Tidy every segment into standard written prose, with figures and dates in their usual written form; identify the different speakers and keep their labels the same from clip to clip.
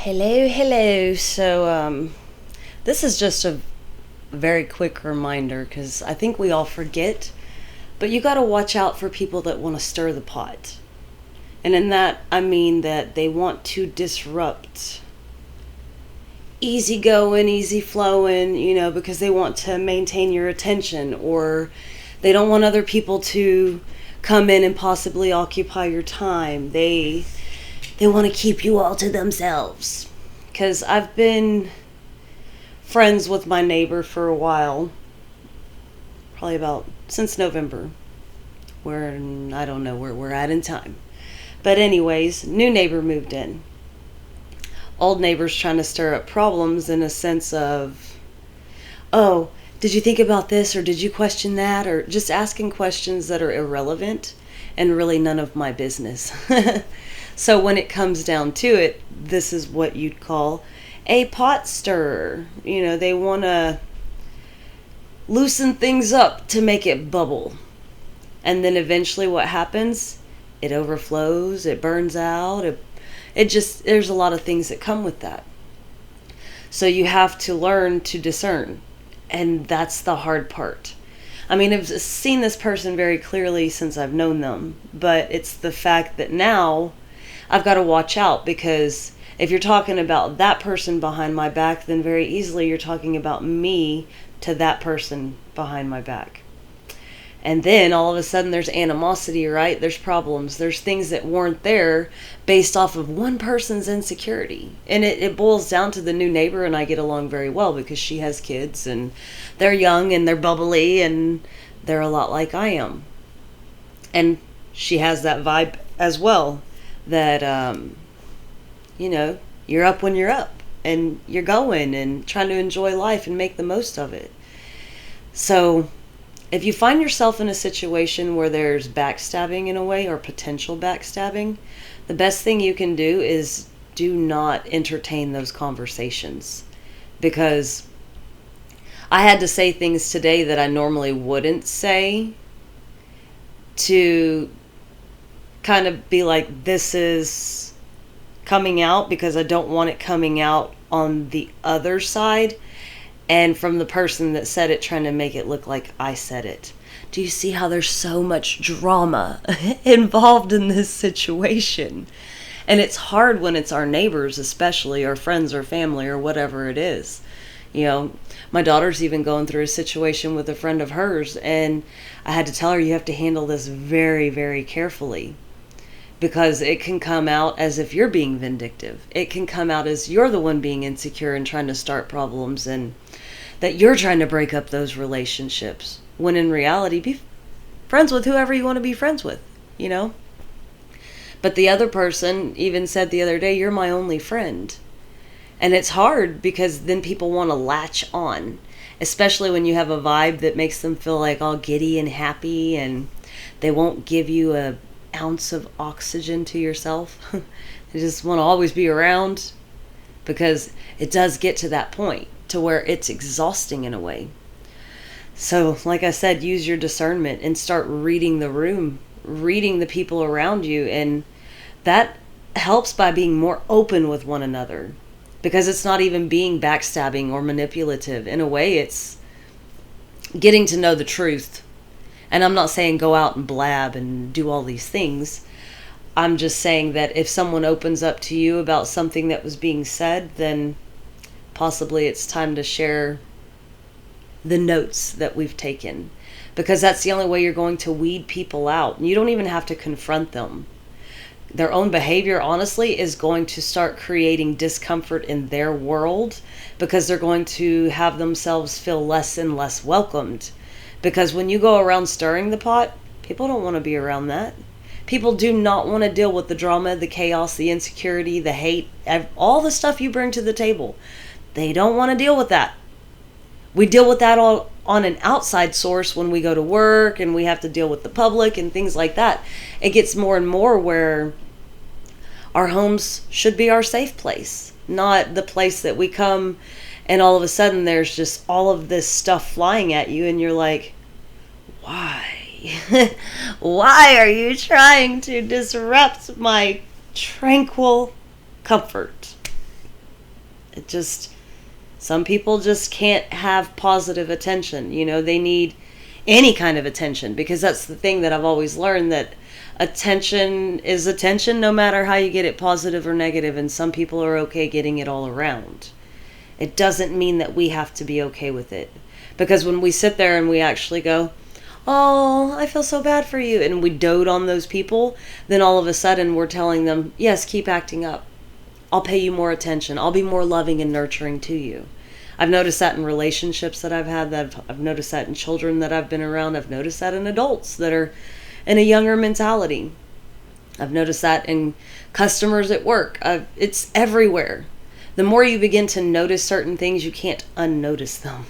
Speaker 1: Hello. This is just a very quick reminder because I think we all forget, but you got to watch out for people that want to stir the pot. And in that, I mean that they want to disrupt easy going, easy flowing, because they want to maintain your attention, or they don't want other people to come in and possibly occupy your time. They want to keep you all to themselves. Because I've been friends with my neighbor for a while, probably about since November, where I don't know where we're at in time. But anyways, new neighbor moved in. Old neighbor's trying to stir up problems in a sense of, oh, did you think about this, or did you question that, or just asking questions that are irrelevant and really none of my business. So when it comes down to it, this is what you'd call a pot stirrer. They want to loosen things up to make it bubble. And then eventually what happens? It overflows, it burns out, there's a lot of things that come with that. So you have to learn to discern. And that's the hard part. I mean, I've seen this person very clearly since I've known them, but it's the fact that now I've got to watch out, because if you're talking about that person behind my back, then very easily you're talking about me to that person behind my back. And then all of a sudden there's animosity, right? There's problems. There's things that weren't there based off of one person's insecurity. And it boils down to the new neighbor and I get along very well because she has kids and they're young and they're bubbly and they're a lot like I am. And she has that vibe as well, that, you're up when you're up and you're going and trying to enjoy life and make the most of it. So if you find yourself in a situation where there's backstabbing in a way, or potential backstabbing, the best thing you can do is do not entertain those conversations. Because I had to say things today that I normally wouldn't say, to kind of be like, this is coming out because I don't want it coming out on the other side. And from the person that said it, trying to make it look like I said it. Do you see how there's so much drama involved in this situation? And it's hard when it's our neighbors, especially, or friends or family or whatever it is. My daughter's even going through a situation with a friend of hers, and I had to tell her, you have to handle this very, very carefully. Because it can come out as if you're being vindictive. It can come out as you're the one being insecure and trying to start problems, and that you're trying to break up those relationships. When in reality, be friends with whoever you want to be friends with, But the other person even said the other day, you're my only friend. And it's hard because then people want to latch on, especially when you have a vibe that makes them feel like all giddy and happy, and they won't give you a ounce of oxygen to yourself. You just want to always be around, because it does get to that point to where it's exhausting in a way. So like I said, use your discernment and start reading the room, reading the people around you, and that helps by being more open with one another, because it's not even being backstabbing or manipulative. In a way, it's getting to know the truth. And I'm not saying go out and blab and do all these things. I'm just saying that if someone opens up to you about something that was being said, then possibly it's time to share the notes that we've taken. Because that's the only way you're going to weed people out. And you don't even have to confront them. Their own behavior, honestly, is going to start creating discomfort in their world, because they're going to have themselves feel less and less welcomed. Because when you go around stirring the pot, people don't want to be around that. People do not want to deal with the drama, the chaos, the insecurity, the hate, all the stuff you bring to the table. They don't want to deal with that. We deal with that all on an outside source when we go to work and we have to deal with the public and things like that. It gets more and more where our homes should be our safe place, not the place that we come and all of a sudden there's just all of this stuff flying at you and you're like, why? Why are you trying to disrupt my tranquil comfort? It just, some people just can't have positive attention. They need any kind of attention, because that's the thing that I've always learned, that attention is attention no matter how you get it, positive or negative, and some people are okay getting it all around. It doesn't mean that we have to be okay with it. Because when we sit there and we actually go, oh, I feel so bad for you, and we dote on those people, then all of a sudden we're telling them, yes, keep acting up. I'll pay you more attention. I'll be more loving and nurturing to you. I've noticed that in relationships that I've had, that I've noticed that in children that I've been around. I've noticed that in adults that are in a younger mentality. I've noticed that in customers at work. It's everywhere. The more you begin to notice certain things, you can't unnotice them.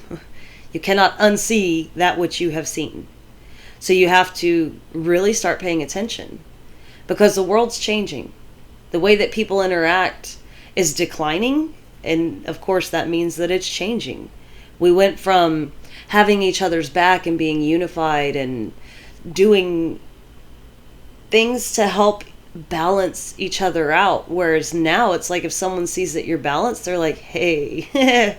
Speaker 1: You cannot unsee that which you have seen. So you have to really start paying attention, because the world's changing. The way that people interact is declining, and of course that means that it's changing. We went from having each other's back and being unified and doing things to help balance each other out, whereas now it's like if someone sees that you're balanced, they're like, hey,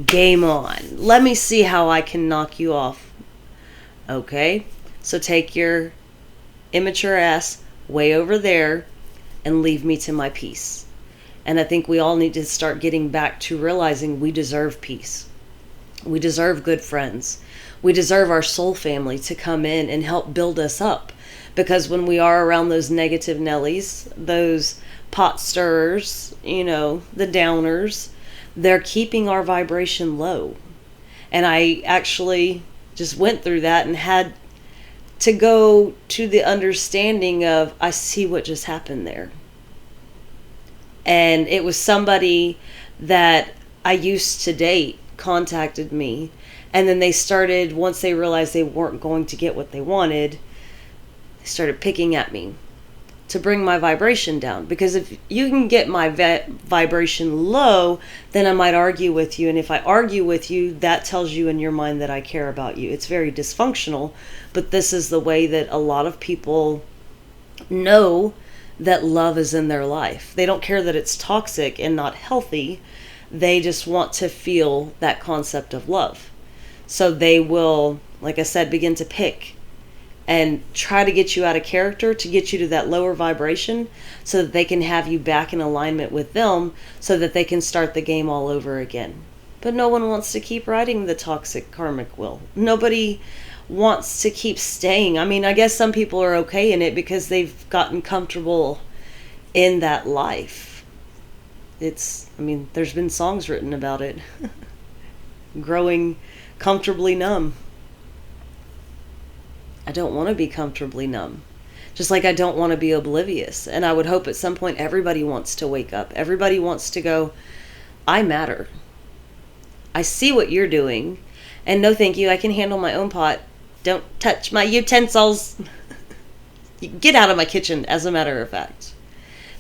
Speaker 1: game on. Let me see how I can knock you off. Okay, so take your immature ass way over there and leave me to my peace. And I think we all need to start getting back to realizing we deserve peace. We deserve good friends. We deserve our soul family to come in and help build us up. Because when we are around those negative Nellies, those pot stirrers, the downers, they're keeping our vibration low. And I actually just went through that and had to go to the understanding of, I see what just happened there. And it was somebody that I used to date contacted me. And then they started, once they realized they weren't going to get what they wanted, they started picking at me to bring my vibration down. Because if you can get my vibration low, then I might argue with you. And if I argue with you, that tells you in your mind that I care about you. It's very dysfunctional, but this is the way that a lot of people know that love is in their life. They don't care that it's toxic and not healthy. They just want to feel that concept of love. So they will, like I said, begin to pick and try to get you out of character, to get you to that lower vibration, so that they can have you back in alignment with them, so that they can start the game all over again. But no one wants to keep riding the toxic karmic wheel. Nobody wants to keep staying. I mean, I guess some people are okay in it because they've gotten comfortable in that life. There's been songs written about it. Growing comfortably numb. I don't want to be comfortably numb. Just like I don't want to be oblivious. And I would hope at some point everybody wants to wake up. Everybody wants to go, I matter. I see what you're doing. And no thank you, I can handle my own pot. Don't touch my utensils. Get out of my kitchen, as a matter of fact.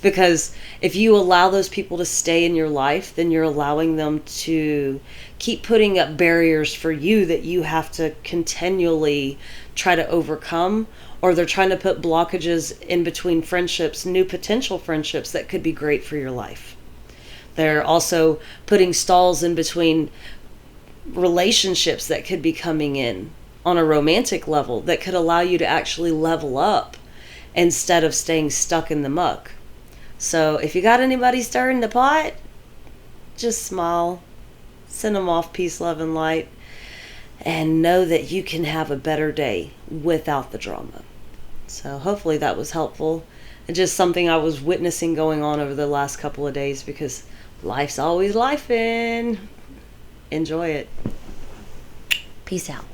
Speaker 1: Because if you allow those people to stay in your life, then you're allowing them to keep putting up barriers for you that you have to continually try to overcome, or they're trying to put blockages in between friendships, new potential friendships that could be great for your life. They're also putting stalls in between relationships that could be coming in on a romantic level that could allow you to actually level up instead of staying stuck in the muck. So if you got anybody stirring the pot, just smile, send them off peace, love, and light, and know that you can have a better day without the drama. So hopefully that was helpful, and just something I was witnessing going on over the last couple of days, because life's always lifing. Enjoy it. Peace out.